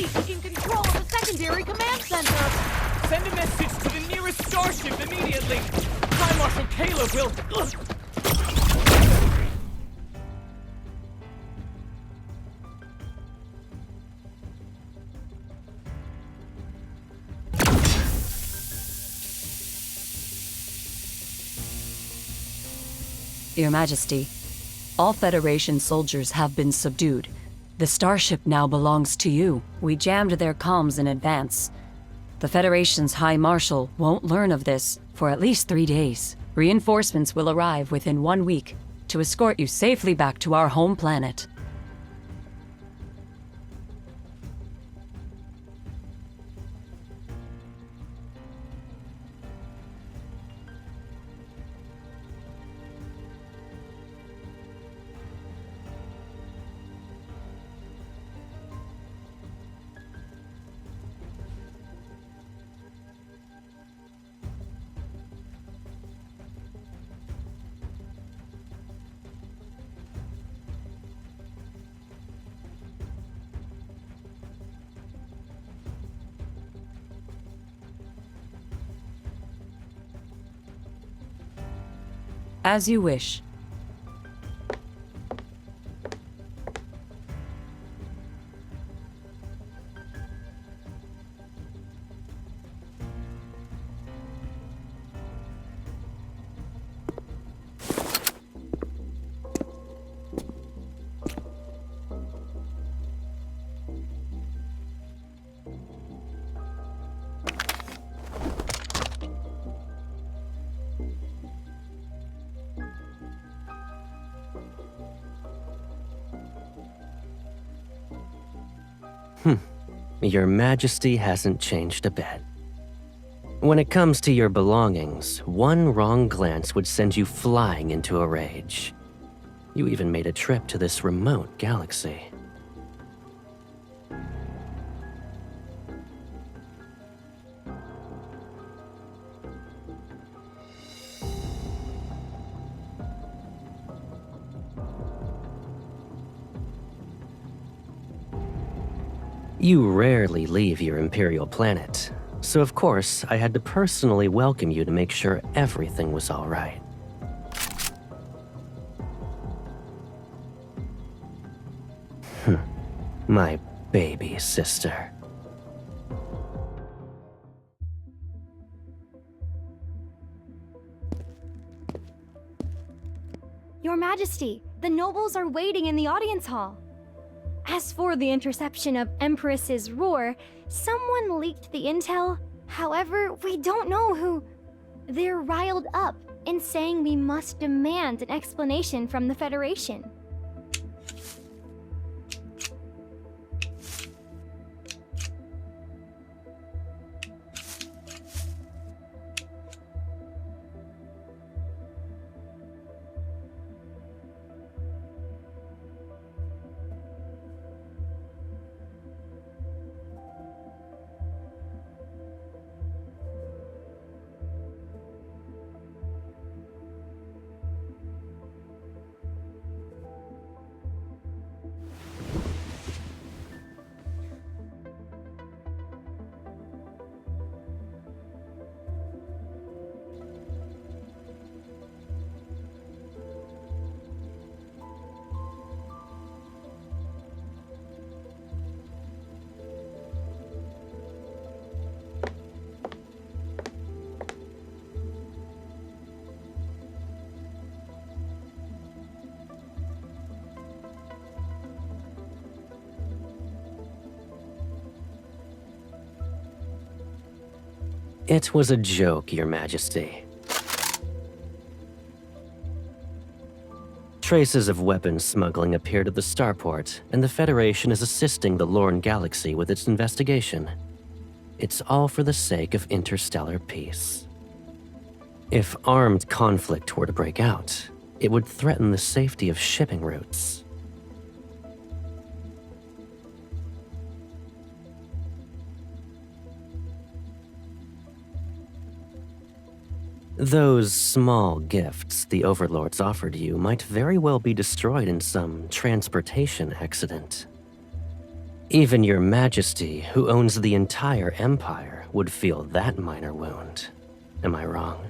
already taking control of the secondary command center! Send a message to the nearest starship immediately! High Marshal Caleb will... Your Majesty, all Federation soldiers have been subdued. The starship now belongs to you. We jammed their comms in advance. The Federation's High Marshal won't learn of this for at least 3 days. Reinforcements will arrive within 1 week to escort you safely back to our home planet. As you wish. Your Majesty hasn't changed a bit. When it comes to your belongings, one wrong glance would send you flying into a rage. You even made a trip to this remote galaxy. You rarely leave your Imperial planet, so of course I had to personally welcome you to make sure everything was all right. My baby sister. Your Majesty, the nobles are waiting in the audience hall. As for the interception of Empress's roar, someone leaked the intel. However, we don't know who. They're riled up and saying we must demand an explanation from the Federation. It was a joke, Your Majesty. Traces of weapons smuggling appeared at the starport, and the Federation is assisting the Lorne Galaxy with its investigation. It's all for the sake of interstellar peace. If armed conflict were to break out, it would threaten the safety of shipping routes. Those small gifts the Overlords offered you might very well be destroyed in some transportation accident. Even your majesty, who owns the entire empire, would feel that minor wound. Am I wrong?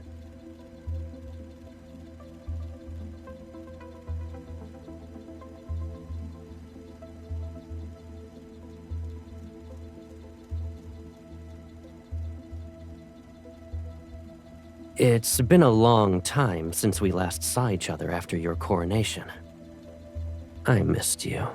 It's been a long time since we last saw each other after your coronation. I missed you.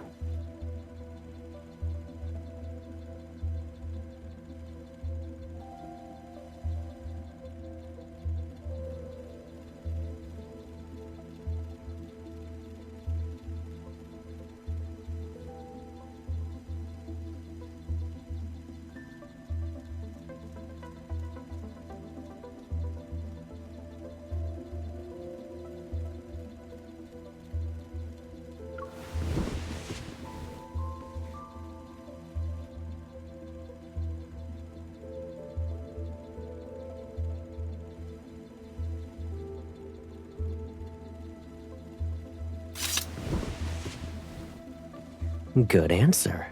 Good answer.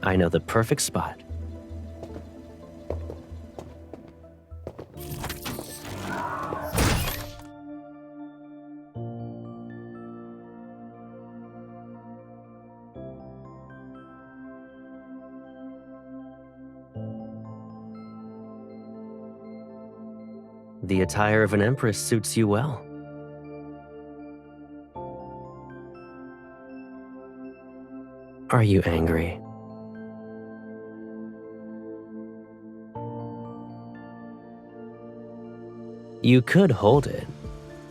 I know the perfect spot. The attire of an empress suits you well. Are you angry? You could hold it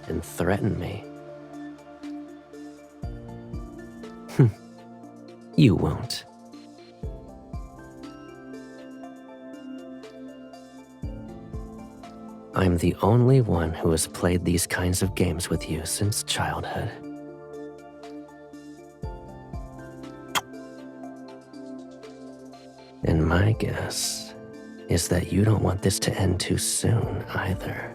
and threaten me. You won't. I'm the only one who has played these kinds of games with you since childhood. And my guess is that you don't want this to end too soon either.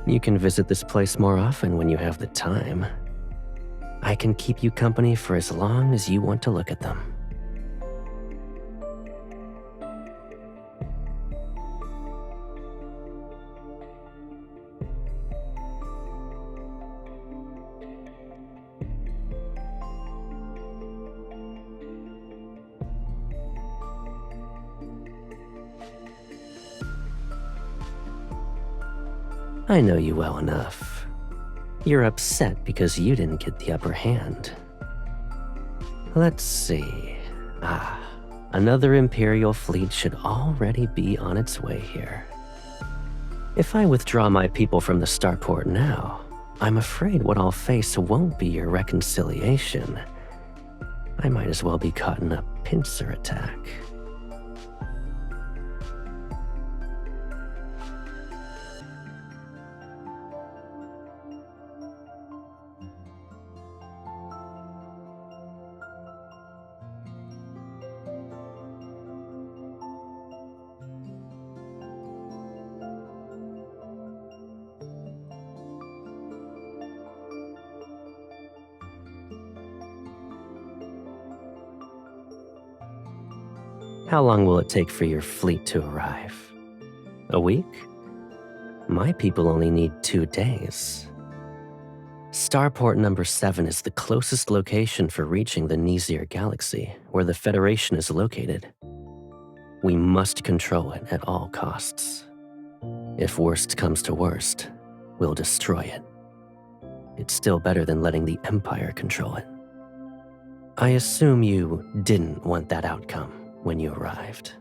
You can visit this place more often when you have the time. I can keep you company for as long as you want to look at them. I know you well enough. You're upset because you didn't get the upper hand. Let's see. Another Imperial fleet should already be on its way here. If I withdraw my people from the starport now, I'm afraid what I'll face won't be your reconciliation. I might as well be caught in a pincer attack. How long will it take for your fleet to arrive? A week? My people only need 2 days. Starport number 7 is the closest location for reaching the Nizir galaxy, where the Federation is located. We must control it at all costs. If worst comes to worst, we'll destroy it. It's still better than letting the Empire control it. I assume you didn't want that outcome when you arrived.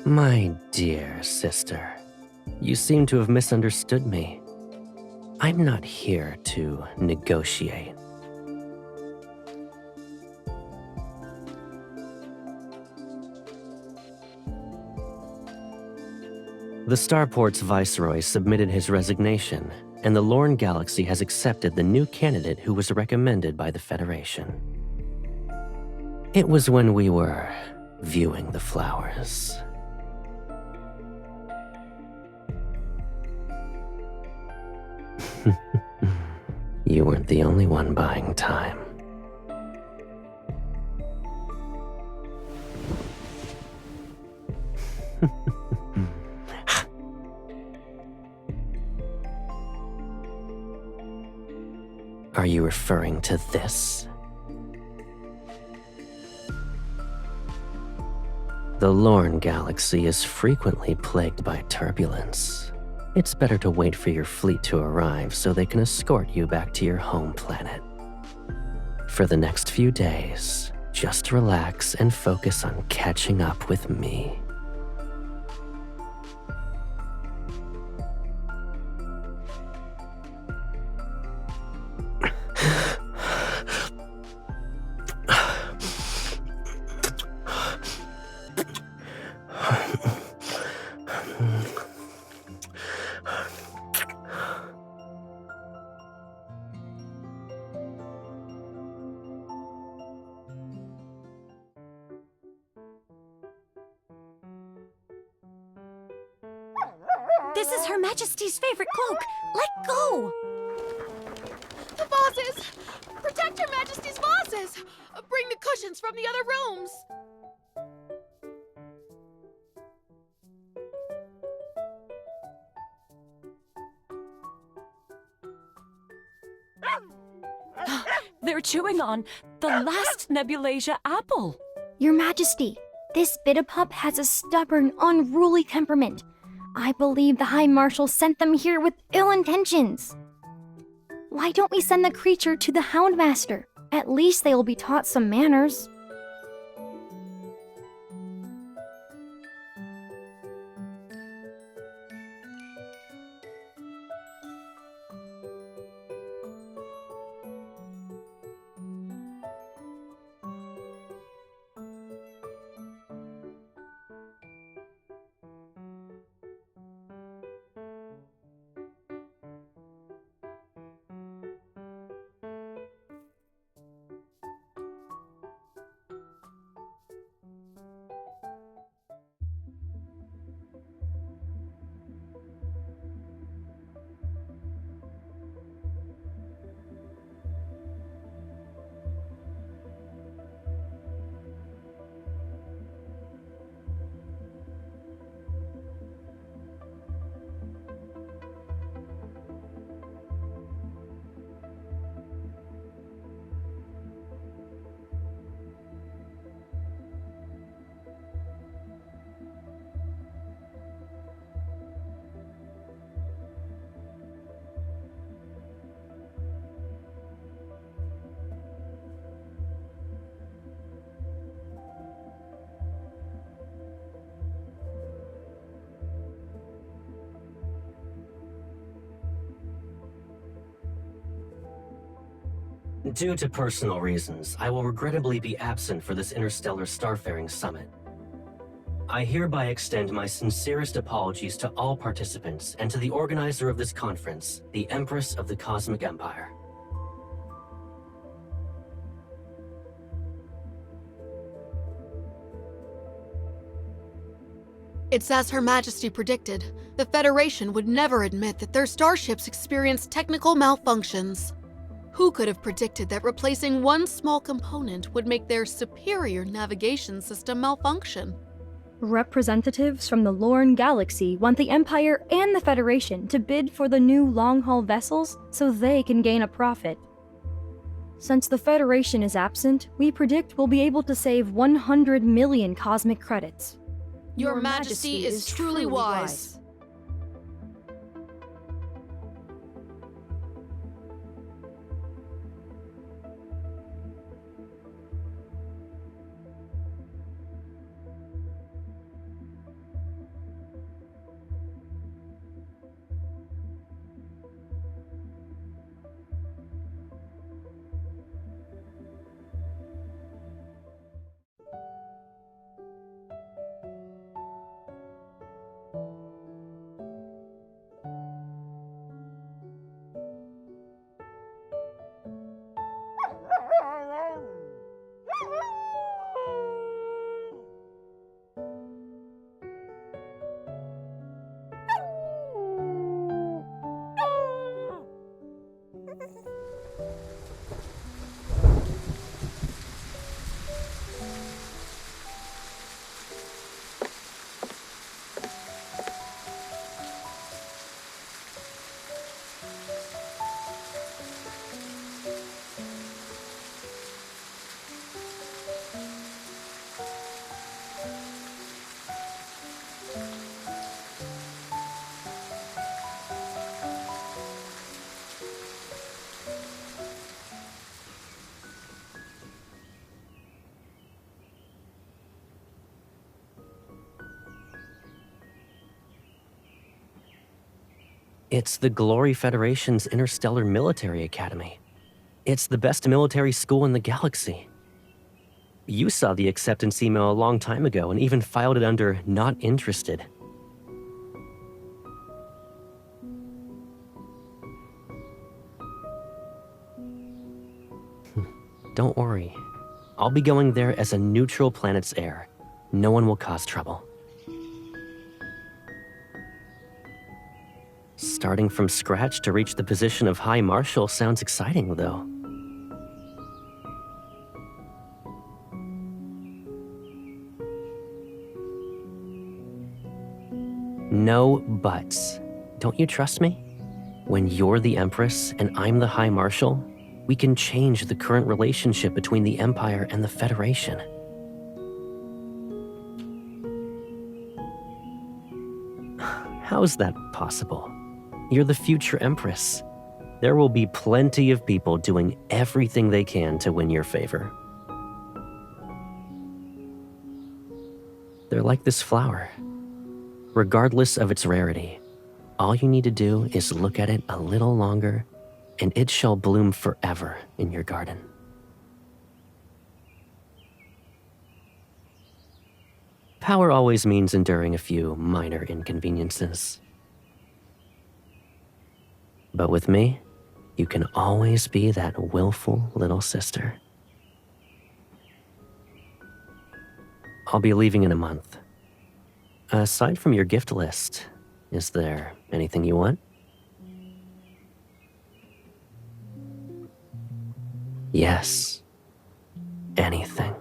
My dear sister, you seem to have misunderstood me. I'm not here to negotiate. The Starport's viceroy submitted his resignation, and the Lorne Galaxy has accepted the new candidate who was recommended by the Federation. It was when we were viewing the flowers. You weren't the only one buying time. Are you referring to this? The Lorne Galaxy is frequently plagued by turbulence. It's better to wait for your fleet to arrive so they can escort you back to your home planet. For the next few days, just relax and focus on catching up with me. This is Her Majesty's favorite cloak. Let go! The vases! Protect Your Majesty's vases! Bring the cushions from the other rooms! They're chewing on the last Nebulasia apple. Your Majesty, this Bitapup has a stubborn, unruly temperament. I believe the High Marshal sent them here with ill intentions. Why don't we send the creature to the Houndmaster? At least they will be taught some manners. Due to personal reasons, I will regrettably be absent for this interstellar starfaring summit. I hereby extend my sincerest apologies to all participants and to the organizer of this conference, the Empress of the Cosmic Empire. It's as Her Majesty predicted. The Federation would never admit that their starships experienced technical malfunctions. Who could have predicted that replacing one small component would make their superior navigation system malfunction? Representatives from the Lorne Galaxy want the Empire and the Federation to bid for the new long-haul vessels so they can gain a profit. Since the Federation is absent, we predict we'll be able to save 100 million cosmic credits. Your Majesty is truly wise. It's the Glory Federation's Interstellar Military Academy. It's the best military school in the galaxy. You saw the acceptance email a long time ago and even filed it under not interested. Don't worry. I'll be going there as a neutral planet's heir. No one will cause trouble. Starting from scratch to reach the position of High Marshal sounds exciting, though. No buts. Don't you trust me? When you're the Empress and I'm the High Marshal, we can change the current relationship between the Empire and the Federation. How's that possible? You're the future Empress. There will be plenty of people doing everything they can to win your favor. They're like this flower. Regardless of its rarity, all you need to do is look at it a little longer, and it shall bloom forever in your garden. Power always means enduring a few minor inconveniences. But with me, you can always be that willful little sister. I'll be leaving in a month. Aside from your gift list, is there anything you want? Yes, anything.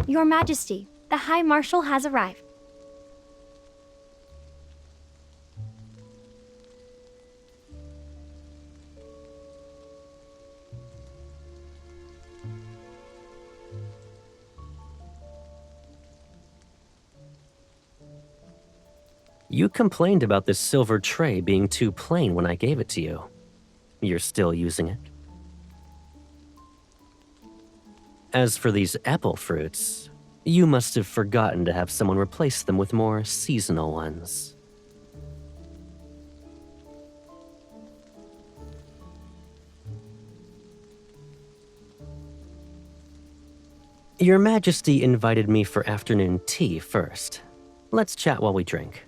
Your Majesty, the High Marshal has arrived. You complained about this silver tray being too plain when I gave it to you. You're still using it? As for these apple fruits, you must have forgotten to have someone replace them with more seasonal ones. Your Majesty invited me for afternoon tea first. Let's chat while we drink.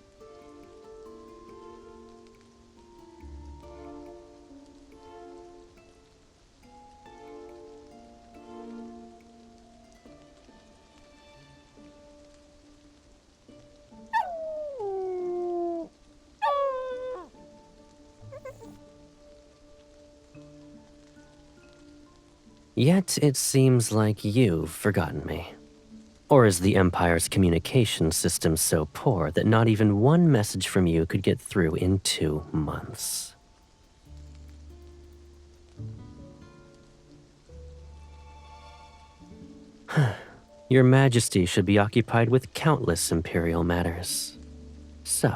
Yet it seems like you've forgotten me. Or is the Empire's communication system so poor that not even one message from you could get through in 2 months? Your Majesty should be occupied with countless Imperial matters. So,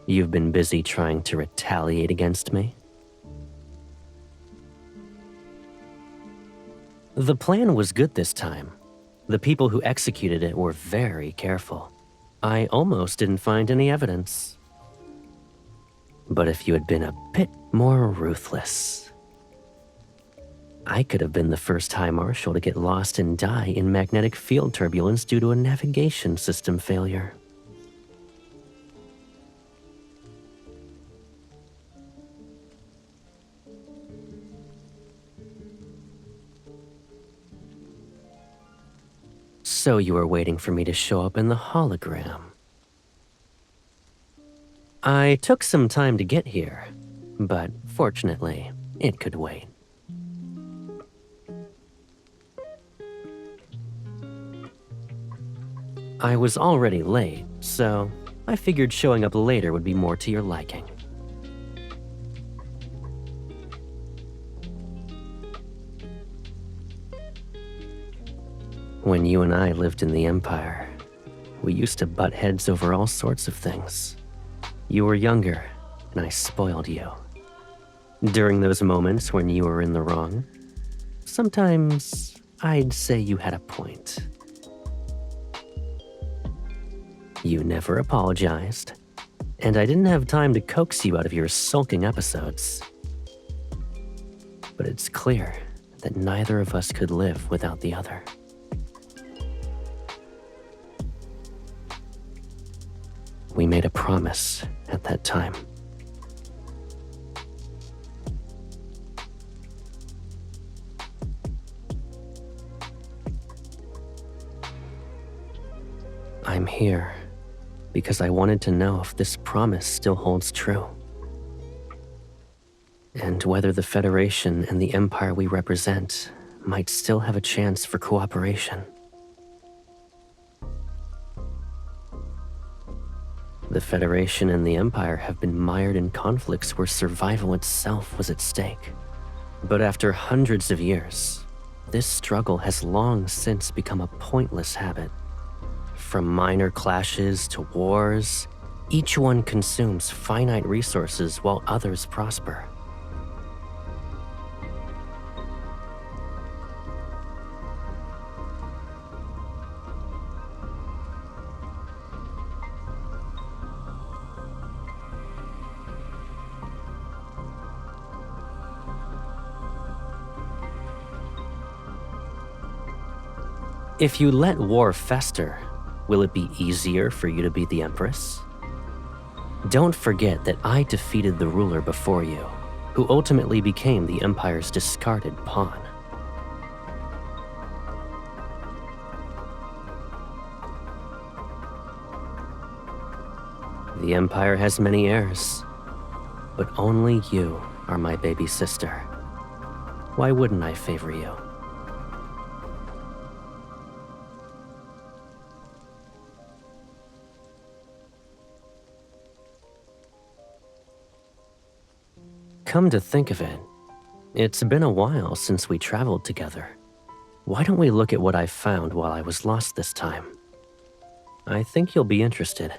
you've been busy trying to retaliate against me? The plan was good this time. The people who executed it were very careful. I almost didn't find any evidence. But if you had been a bit more ruthless, I could have been the first High Marshal to get lost and die in magnetic field turbulence due to a navigation system failure. So you were waiting for me to show up in the hologram. I took some time to get here, but fortunately, it could wait. I was already late, so I figured showing up later would be more to your liking. When you and I lived in the Empire, we used to butt heads over all sorts of things. You were younger, and I spoiled you. During those moments when you were in the wrong, sometimes I'd say you had a point. You never apologized, and I didn't have time to coax you out of your sulking episodes. But it's clear that neither of us could live without the other. We made a promise at that time. I'm here because I wanted to know if this promise still holds true. And whether the Federation and the Empire we represent might still have a chance for cooperation. The Federation and the Empire have been mired in conflicts where survival itself was at stake. But after hundreds of years, this struggle has long since become a pointless habit. From minor clashes to wars, each one consumes finite resources while others prosper. If you let war fester, will it be easier for you to be the Empress? Don't forget that I defeated the ruler before you, who ultimately became the Empire's discarded pawn. The Empire has many heirs, but only you are my baby sister. Why wouldn't I favor you? Come to think of it, it's been a while since we traveled together. Why don't we look at what I found while I was lost this time? I think you'll be interested.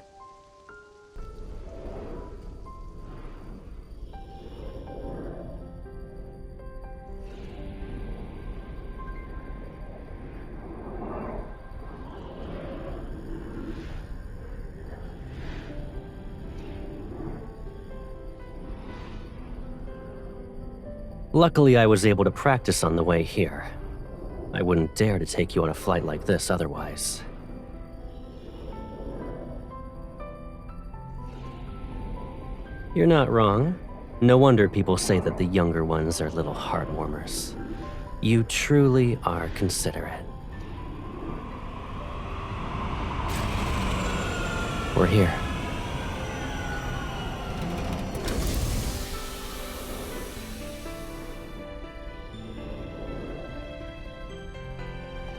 Luckily, I was able to practice on the way here. I wouldn't dare to take you on a flight like this otherwise. You're not wrong. No wonder people say that the younger ones are little heartwarmers. You truly are considerate. We're here.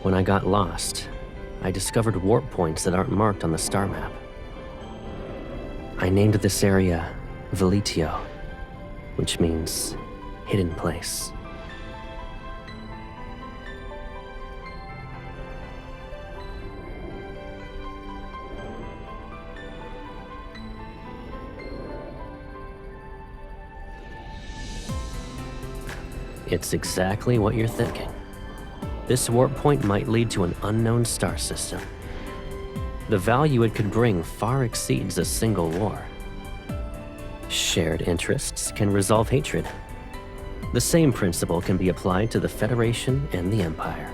When I got lost, I discovered warp points that aren't marked on the star map. I named this area Veletio, which means hidden place. It's exactly what you're thinking. This warp point might lead to an unknown star system. The value it could bring far exceeds a single war. Shared interests can resolve hatred. The same principle can be applied to the Federation and the Empire.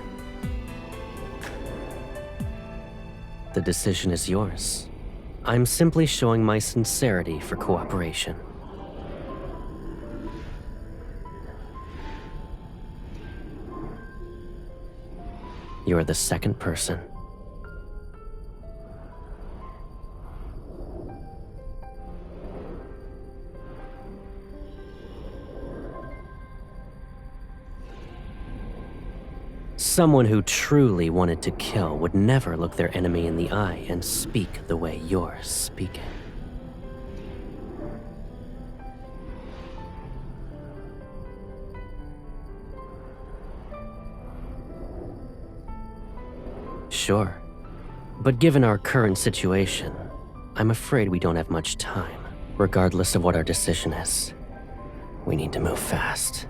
The decision is yours. I'm simply showing my sincerity for cooperation. You're the second person. Someone who truly wanted to kill would never look their enemy in the eye and speak the way you're speaking. Sure, but given our current situation, I'm afraid we don't have much time. Regardless of what our decision is, we need to move fast.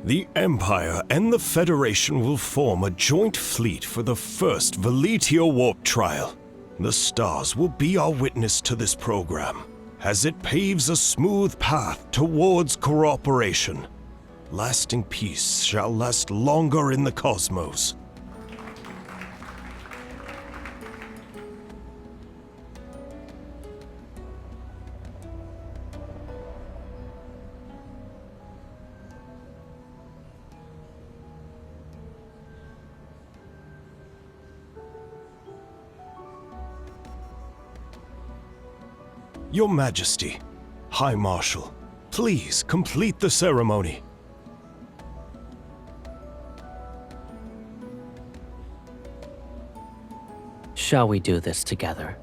The Empire and the Federation will form a joint fleet for the first Veletio warp trial. The stars will be our witness to this program, as it paves a smooth path towards cooperation. Lasting peace shall last longer in the cosmos. Your Majesty, High Marshal, please complete the ceremony. Shall we do this together?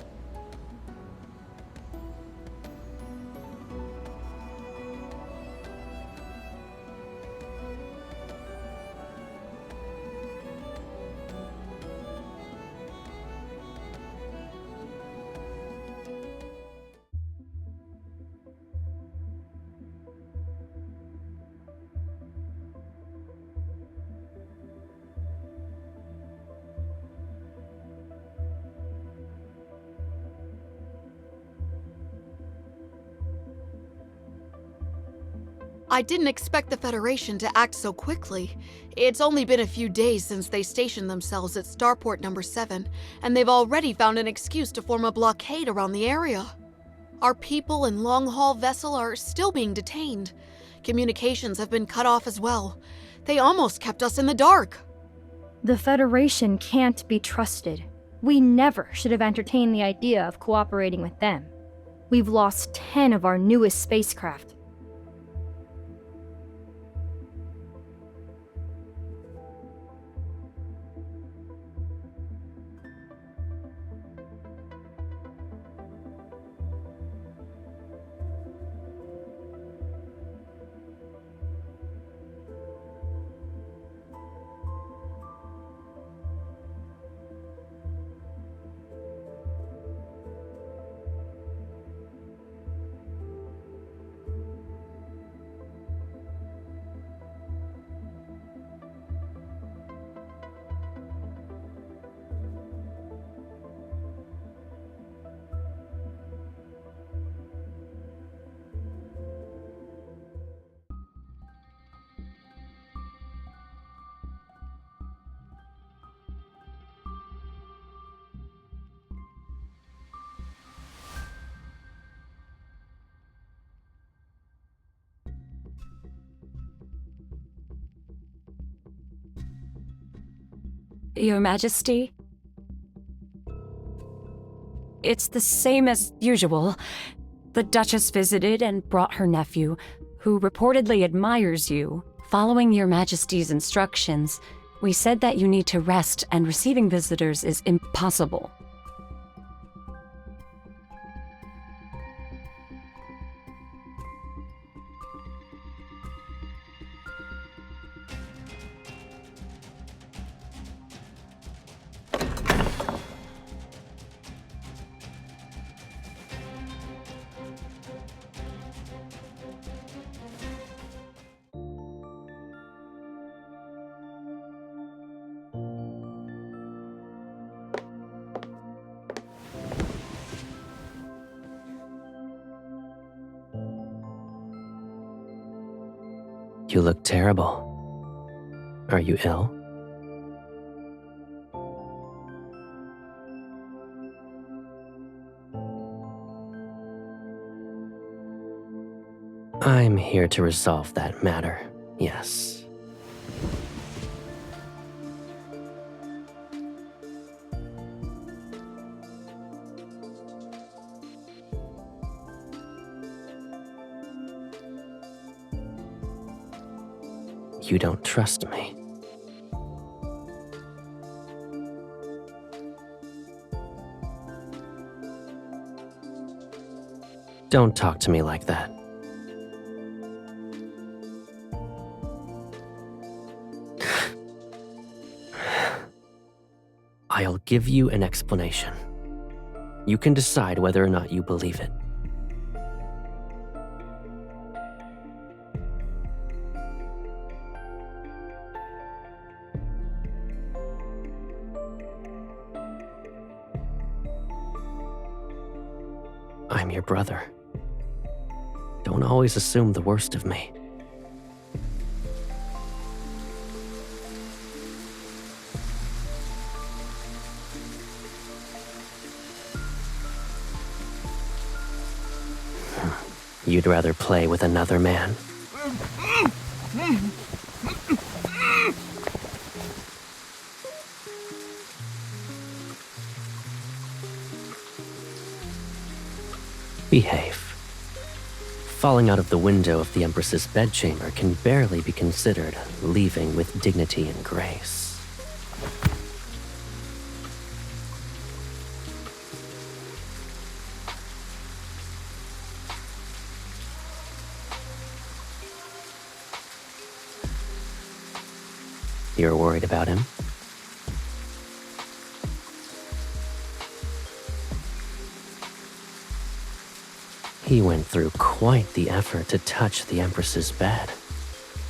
I didn't expect the Federation to act so quickly. It's only been a few days since they stationed themselves at Starport number 7, and they've already found an excuse to form a blockade around the area. Our people and long-haul vessel are still being detained. Communications have been cut off as well. They almost kept us in the dark. The Federation can't be trusted. We never should have entertained the idea of cooperating with them. We've lost 10 of our newest spacecraft. Your Majesty? It's the same as usual. The Duchess visited and brought her nephew, who reportedly admires you. Following Your Majesty's instructions, we said that you need to rest and receiving visitors is impossible. You look terrible. Are you ill? I'm here to resolve that matter, yes. You don't trust me. Don't talk to me like that. I'll give you an explanation. You can decide whether or not you believe it. I'm your brother. Don't always assume the worst of me. You'd rather play with another man? Behave. Falling out of the window of the Empress's bedchamber can barely be considered leaving with dignity and grace. You're worried about him? He went through quite the effort to touch the Empress's bed.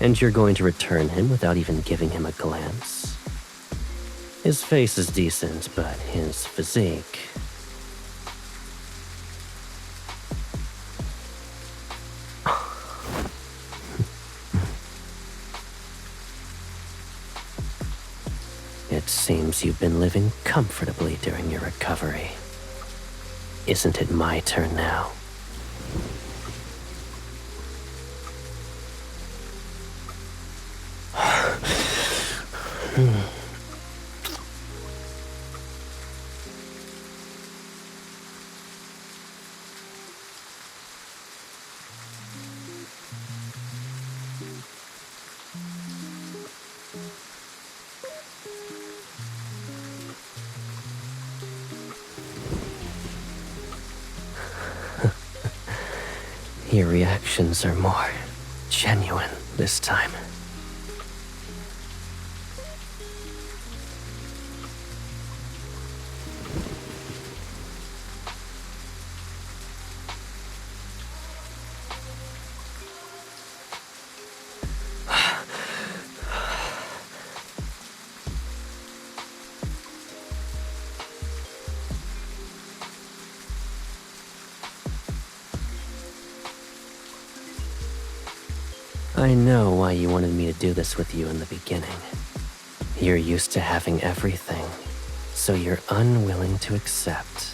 And you're going to return him without even giving him a glance? His face is decent, but his physique... It seems you've been living comfortably during your recovery. Isn't it my turn now? Your reactions are more genuine this time. I know why you wanted me to do this with you in the beginning. You're used to having everything, so you're unwilling to accept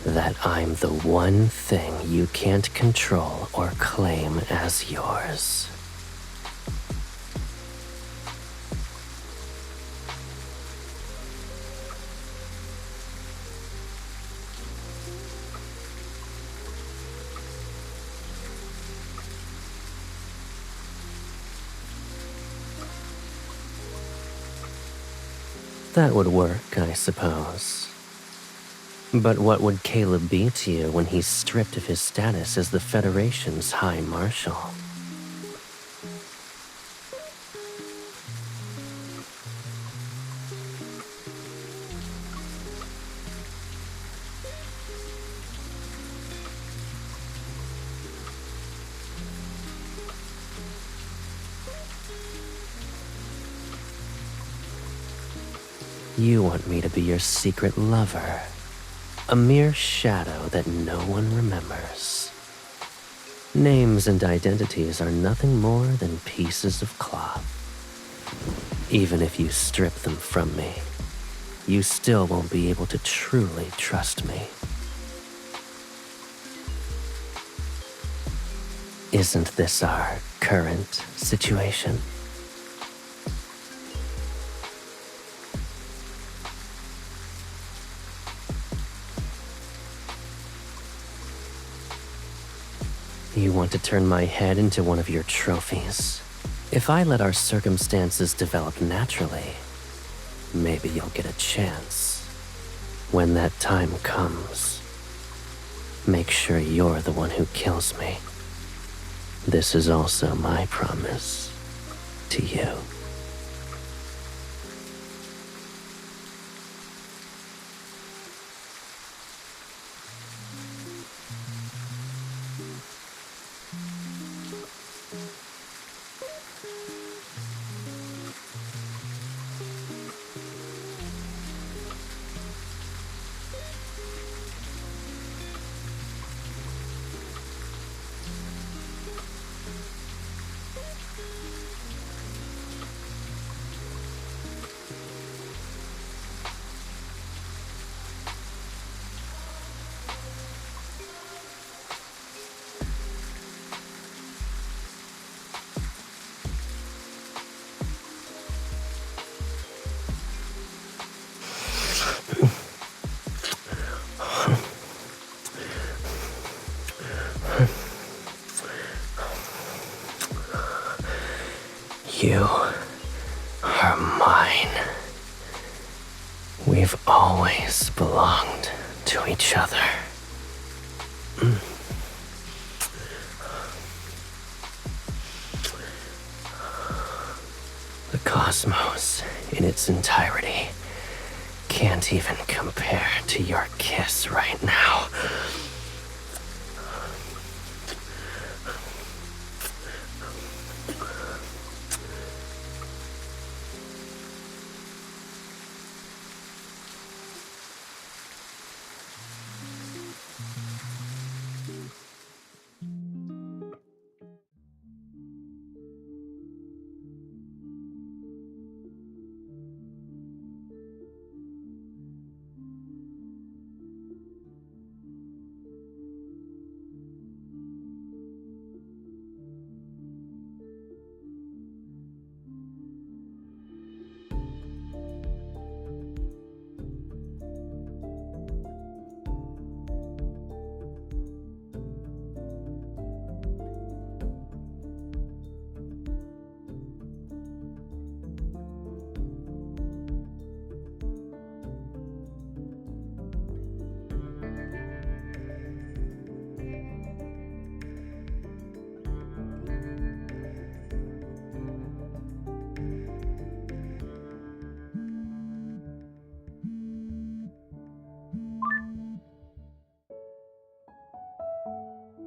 that I'm the one thing you can't control or claim as yours. That would work, I suppose. But what would Caleb be to you when he's stripped of his status as the Federation's High Marshal? You want me to be your secret lover, a mere shadow that no one remembers. Names and identities are nothing more than pieces of cloth. Even if you strip them from me, you still won't be able to truly trust me. Isn't this our current situation? You want to turn my head into one of your trophies? If I let our circumstances develop naturally, maybe you'll get a chance. When that time comes, make sure you're the one who kills me. This is also my promise to you. You are mine. We've always belonged to each other. The cosmos, in its entirety, can't even compare to your kiss right now.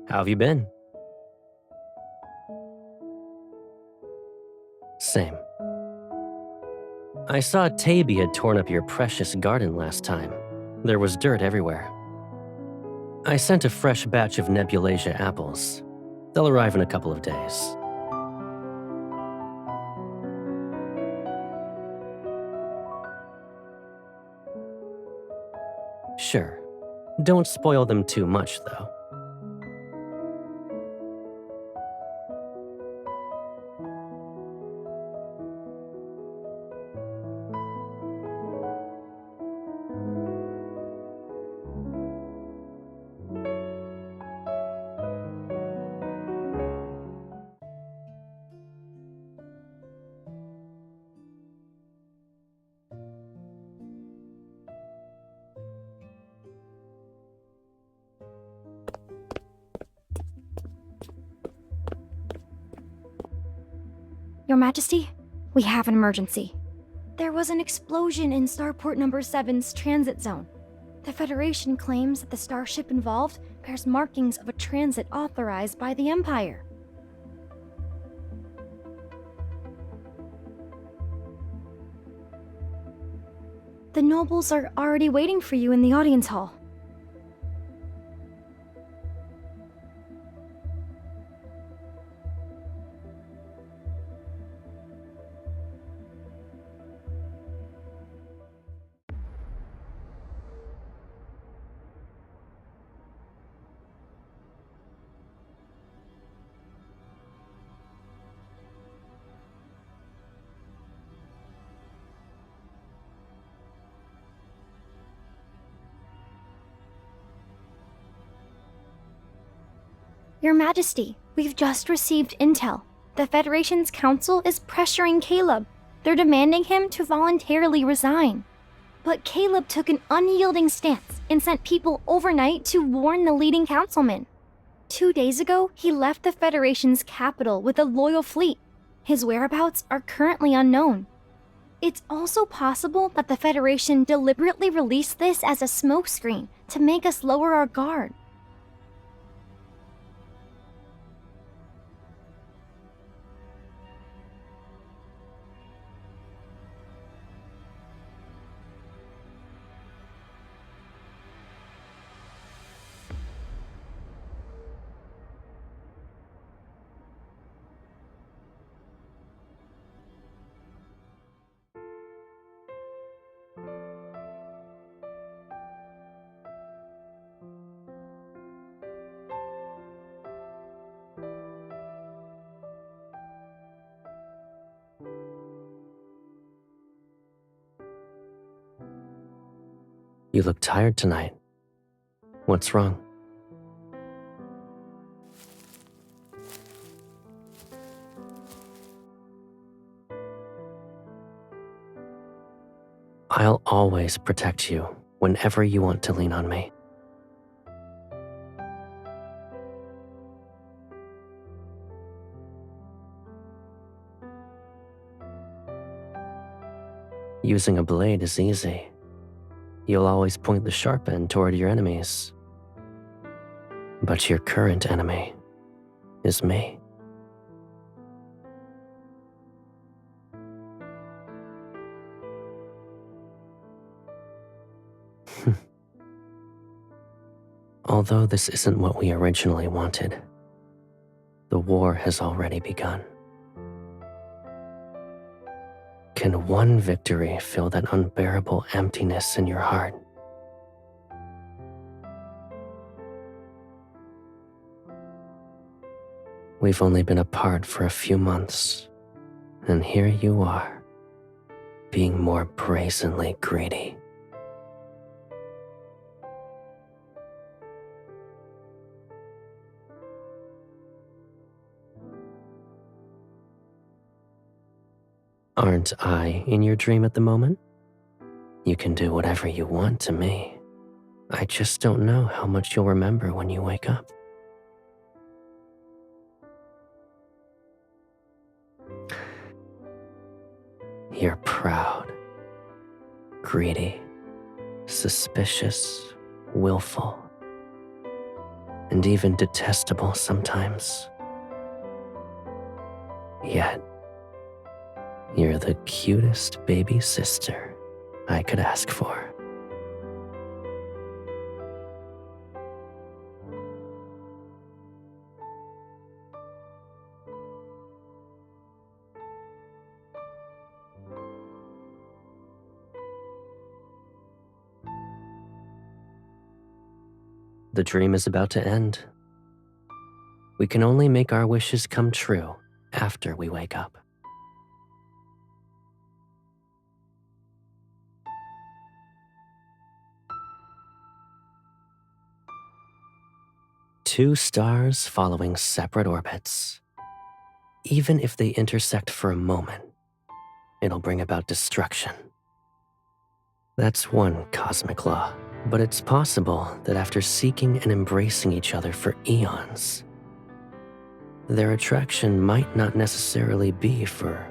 How have you been? Same. I saw Taby had torn up your precious garden last time. There was dirt everywhere. I sent a fresh batch of Nebulasia apples. They'll arrive in a couple of days. Sure. Don't spoil them too much, though. Your Majesty, we have an emergency. There was an explosion in Starport Number 7's transit zone. The Federation claims that the starship involved bears markings of a transit authorized by the Empire. The nobles are already waiting for you in the audience hall. Your Majesty, we've just received intel. The Federation's council is pressuring Caleb. They're demanding him to voluntarily resign. But Caleb took an unyielding stance and sent people overnight to warn the leading councilman. 2 days ago, he left the Federation's capital with a loyal fleet. His whereabouts are currently unknown. It's also possible that the Federation deliberately released this as a smokescreen to make us lower our guard. You look tired tonight. What's wrong? I'll always protect you whenever you want to lean on me. Using a blade is easy. You'll always point the sharp end toward your enemies. But your current enemy is me. Although this isn't what we originally wanted, the war has already begun. Can one victory fill that unbearable emptiness in your heart? We've only been apart for a few months, and here you are, being more brazenly greedy. Aren't I in your dream at the moment? You can do whatever you want to me. I just don't know how much you'll remember when you wake up. You're proud, greedy, suspicious, willful, and even detestable sometimes. Yet, you're the cutest baby sister I could ask for. The dream is about to end. We can only make our wishes come true after we wake up. Two stars following separate orbits. Even if they intersect for a moment, it'll bring about destruction. That's one cosmic law, but it's possible that after seeking and embracing each other for eons, their attraction might not necessarily be for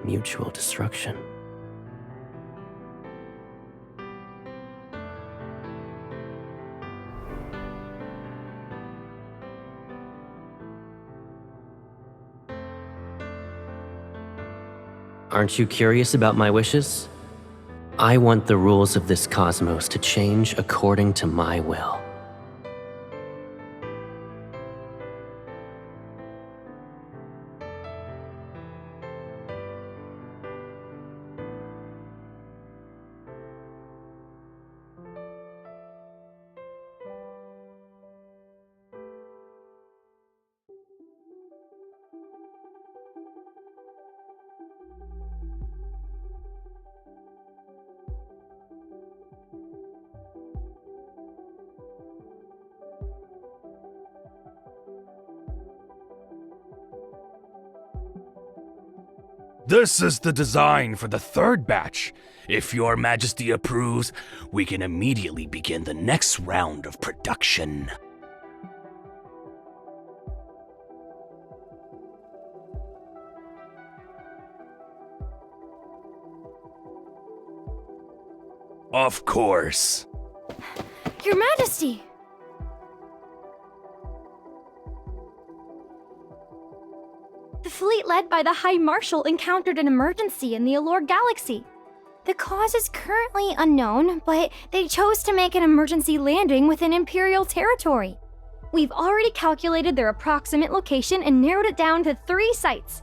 mutual destruction. Aren't you curious about my wishes? I want the rules of this cosmos to change according to my will. This is the design for the third batch. If Your Majesty approves, we can immediately begin the next round of production. Of course. Your Majesty! The fleet led by the High Marshal encountered an emergency in the Allure Galaxy. The cause is currently unknown, but they chose to make an emergency landing within Imperial territory. We've already calculated their approximate location and narrowed it down to 3 sites.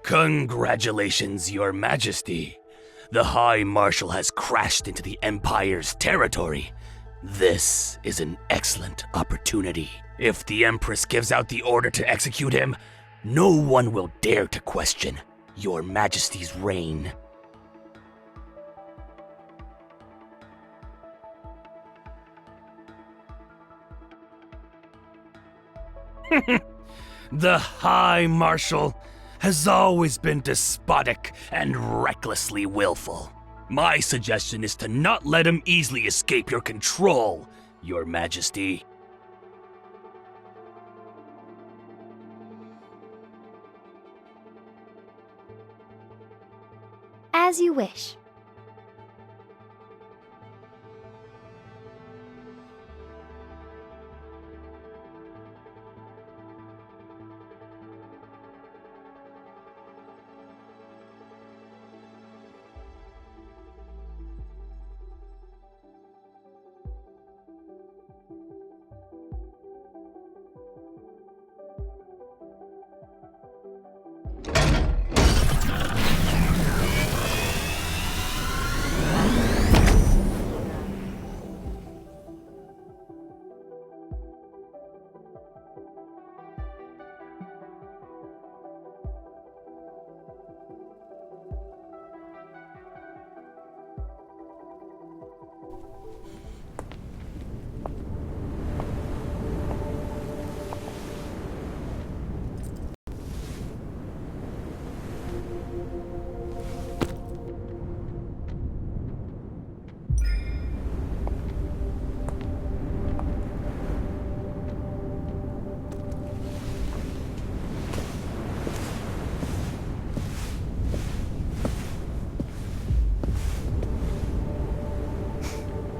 Congratulations, Your Majesty. The High Marshal has crashed into the Empire's territory. This is an excellent opportunity. If the Empress gives out the order to execute him, no one will dare to question Your Majesty's reign. The High Marshal has always been despotic and recklessly willful. My suggestion is to not let him easily escape your control, Your Majesty. As you wish.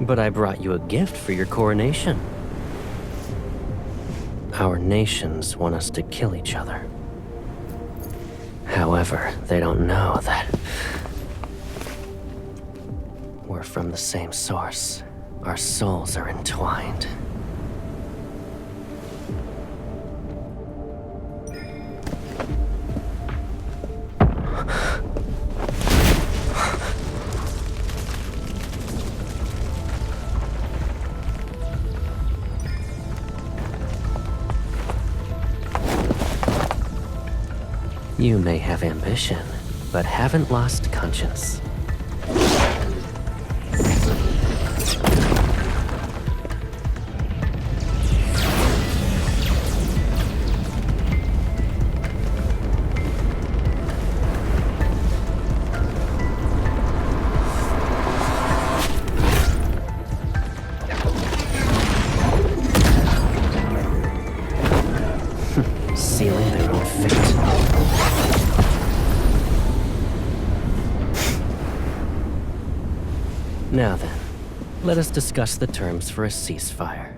But I brought you a gift for your coronation. Our nations want us to kill each other. However, they don't know that we're from the same source. Our souls are entwined. You may have ambition, but haven't lost conscience. Sealing their own fate. Now then, let us discuss the terms for a ceasefire.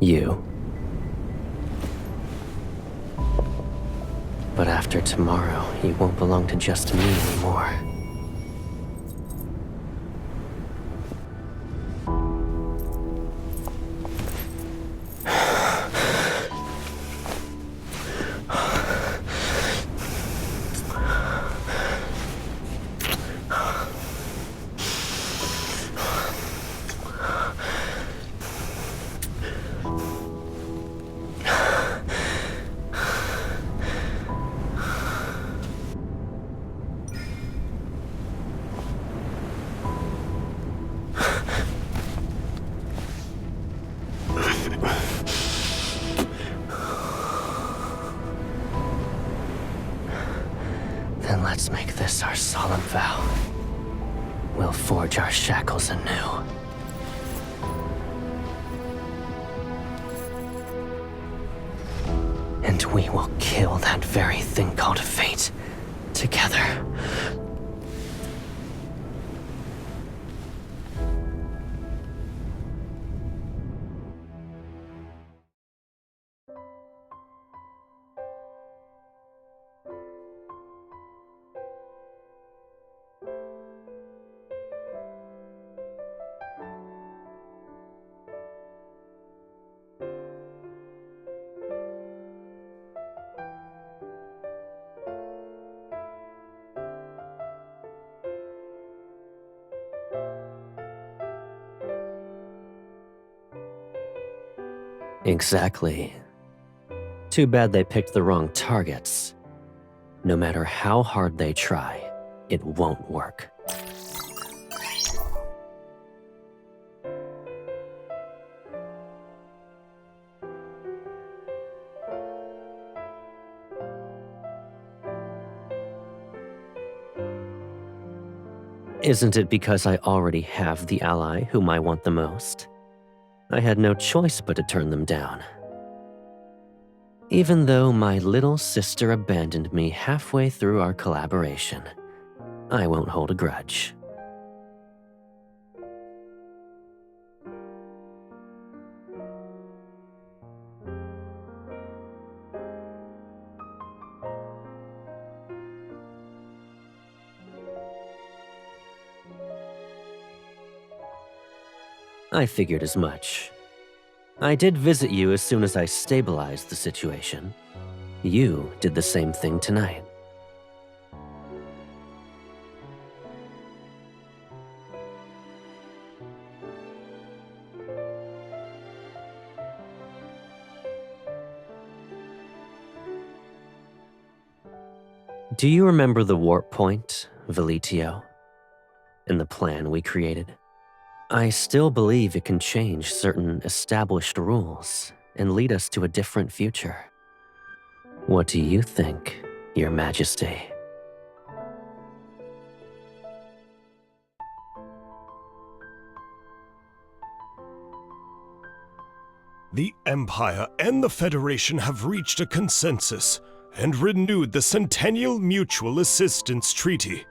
You. But after tomorrow, you won't belong to just me anymore. Let's make this our solemn vow. We'll forge our shackles anew. And we will kill that very thing called fate together. Exactly. Too bad they picked the wrong targets. No matter how hard they try, it won't work. Isn't it because I already have the ally whom I want the most? I had no choice but to turn them down. Even though my little sister abandoned me halfway through our collaboration, I won't hold a grudge. I figured as much. I did visit you as soon as I stabilized the situation. You did the same thing tonight. Do you remember the warp point, Velitio? And the plan we created? I still believe it can change certain established rules and lead us to a different future. What do you think, Your Majesty? The Empire and the Federation have reached a consensus and renewed the Centennial Mutual Assistance Treaty.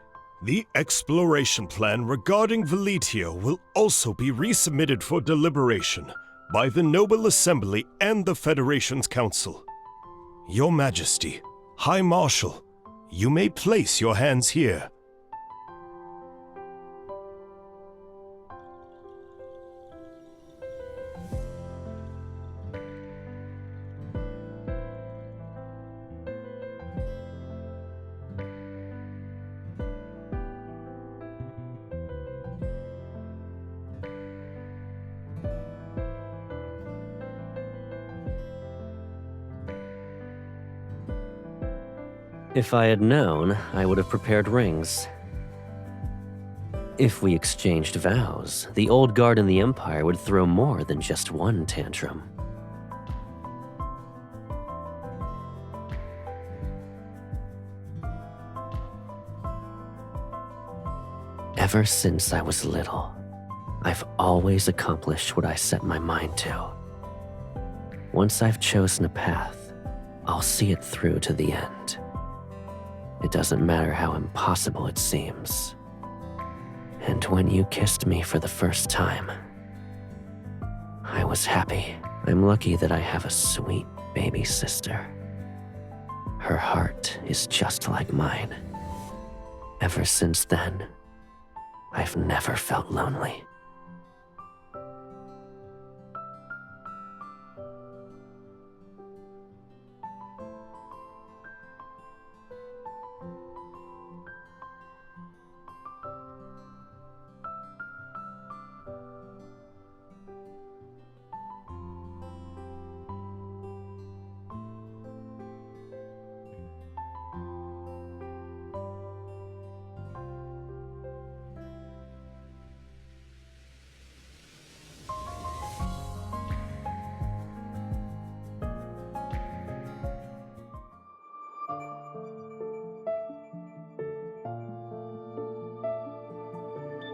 The exploration plan regarding Velitio will also be resubmitted for deliberation by the Noble Assembly and the Federation's Council. Your Majesty, High Marshal, you may place your hands here. If I had known, I would have prepared rings. If we exchanged vows, the old guard in the Empire would throw more than just one tantrum. Ever since I was little, I've always accomplished what I set my mind to. Once I've chosen a path, I'll see it through to the end. It doesn't matter how impossible it seems. And when you kissed me for the first time, I was happy. I'm lucky that I have a sweet baby sister. Her heart is just like mine. Ever since then, I've never felt lonely.